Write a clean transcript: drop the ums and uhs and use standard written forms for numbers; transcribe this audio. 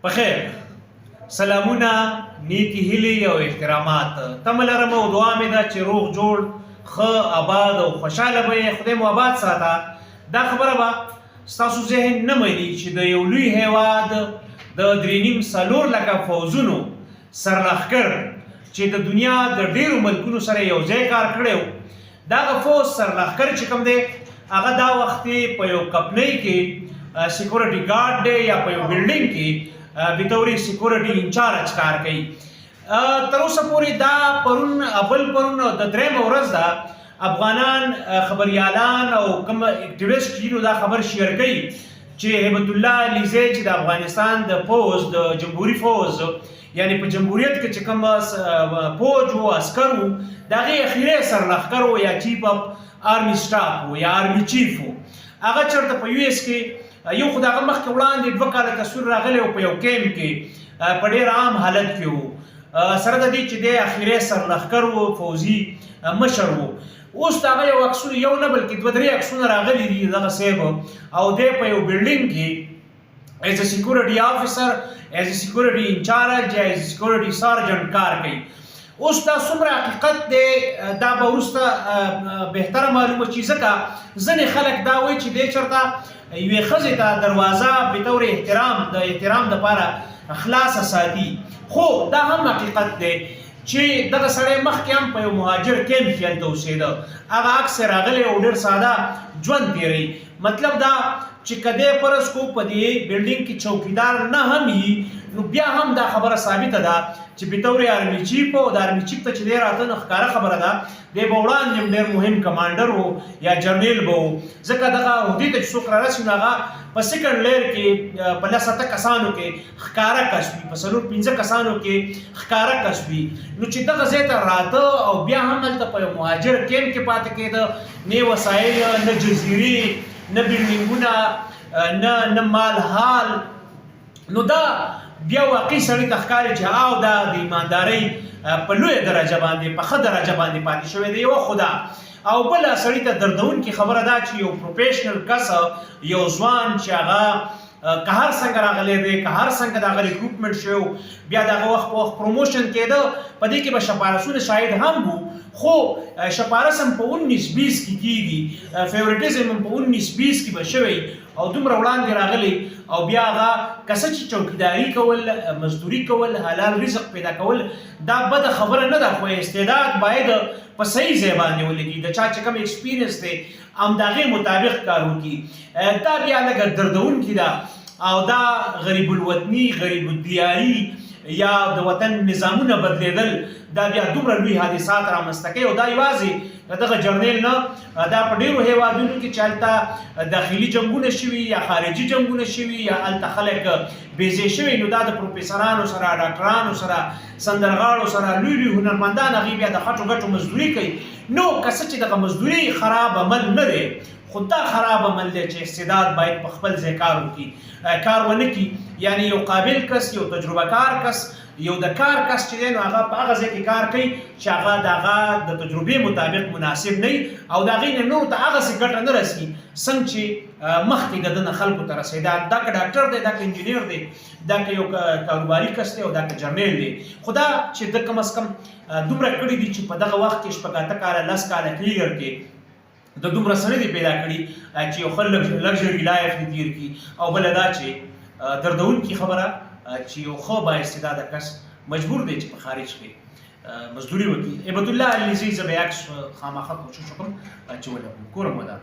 بخیر سلامونه نیکی هیلې او احترامات تمه لرم او دعا مې ده چې روغ جوړ ښه آباد او خوشحاله به یې خدای مو آباد ساته. دا خبره به ستاسو ذهن نه مني چې د یو لوی هیواد د 3.5-4 لکه فوځونو سرلښکر چې د دنیا د ډیرو ملکونو سره یو ځای کار کړی و، دغه فوځ سرلښکر چې کوم دی هغه دا وخت په یو کمپنۍ کې سیکورټي ګارډ دی یا په یو بلډینګ کې بطور سیکورټي انچارج کار کوي. تر اوسه پورې دا پرون د درېیمه ورځ ده افغانان خبریالان او کوم اکټیویسټ دي نو دا خبر شیر کوي چې هیبت الله علیزی چې د افغانستان د پوځ د جمهوري فوج یعنی په جمهوریت کې چې کوم فوج او عسکر وو د هغې اخیری سرلښکر و یا چیف اف آرمي سټاف و یا آرمي چیف و، هغه چېرته په یو ایس کې یو خو د هغه مخکې وړاندې 2 کاله تصویر راغلی و په یو کیمپ کې په ډېر عام حالت کې و، سره د دې چې دی اخیری سرلښکر و، فوځي مشر و. اوس د هغه یو عکسونه یو نه بلکې 2-3 عکسونه راغلي دي دغه صاحب او دی په یو بلډینګ کې ایز ا سیکورټي افیسر ایز ا سیکورټي انچارج یا ایز ا سیکورټي سارجنټ کار کوي. اوس دا څومره حقیقت دی دا به وروسته بهتره معلومه شي، ځکه ځینې خلک دا وایي چې دی چېرته یوې ښځې ته دروازه بطور احترام دپاره خلاصه ساتي، خو دا هم حقیقت دی چې دغه سړی مخکې هم په یو مهاجر کیمپ کې هلته اوسېده، هغه عکس یې راغلی او ډېر ساده ژوند تېروي. مطلب دا چې که دی فرض کو په دې بلډینګ کې چوکیدار نه هم وي نو بیا هم دا خبره ثابته ده چې بطور آرمي چیف او د آرمي چیف ته چې دی راته نو ښکاره خبره ده دی به وړاندې هم ډېر مهم کمانډر و یا جرنیل به و، ځکه دغه عهدې ته چې څوک رارسي نو هغه په سیکنډ لیر کې په 10-8 کسانو کې ښکاره کس وي، په 4-5 کسانو کې ښکاره کس وي. نو چې دغه ځای ته راته او بیا هم هلته په یو مهاجر کیمپ کې پاتې کېده، نه وسایل نه جزیرې نه بلډینګونه نه مال حال، نو دا بیا واقعي سړي ته ښکاري چې او دا د ایماندارۍ په لویه درجه باندې په ښه درجه باندې پاتې شوی دی. یوه خو دا او بله سړي ته دردونکې خبره ده چې یو پروفیشنل کس یو ځوان چې هغه که هر څنګه راغلی دی که هر څنګه د هغه ریکروټمنټ شوی بیا د هغه وخت په وخت پروموشن کېده، په دې کې به شپاړسونه شاید هم وو، خو شپاړس هم په 19-20 کې کېږي، فیوریټیزم هم په 19-20 کې به شوی او دومره وړاندې راغلی او بیا هغه که څه چې چوکیداري کول مزدوري کول حلال رزق پیدا کول دا بده خبره نه ده، خو استعداد باید په صحیح ځای باندې ولګي، د چا چې کوم ایکسپیرینس دی هم د هغې مطابق کار وکړي. دا بیا لږه دردونکي ده او دا غریب الوطني غریب الدیاري یا د وطن نظامونه بدلیدل دا بیا دومره لوی حادثات رامنځته کوي او دا یوازې دغه جرنیل نه، دا په ډېرو هیوادونو کې چې هلته داخلي جنګونه شوي یا خارجي جنګونه شوي یا هلته خلک بیځې شوي نو دا د پروفیسرانو سره ډاکټرانو سره سندرغاړو سره لوی لوی هنرمندان هغوی بیا د خټو ګټو مزدوري کوي. نو که څه چې دغه مزدوري خراب عمل نه دی خو دا خراب عمل دی چې استعداد باید په خپل ځای کار وکړي، کار ونه کړي، یعنی یو قابل کس یو تجربه کار کس یو د کار کس چې دی نو هغه په هغه ځای کې کار کوي چې هغه د هغه د تجربې مطابق مناسب نه وي او د هغې نه نورو ته هغسې ګټه نه رسي څنګه چې مخکې د ده نه خلکو ته رسېده. دا که ډاکټر دی، دا که انجینیر دی، دا که یو کاروباري کس دی او دا که جرنیل دی، خو دا چې ده کم از کم دومره کړي دي چې په دغه وخت کې 8 کاله 10 کاله کلیګر کې د دومره سړي دي پیدا کړي چې یو ښه لګژري لایف دې تېر کړي. او بله دا چې دردونکي خبره چې یو ښه بااستعداده کس مجبور دی چې په خارج کې مزدوري وکړي. هیبت الله علیزی زه به عکس خامخا کوشش وکړم چې ولګوم. کور مو ده.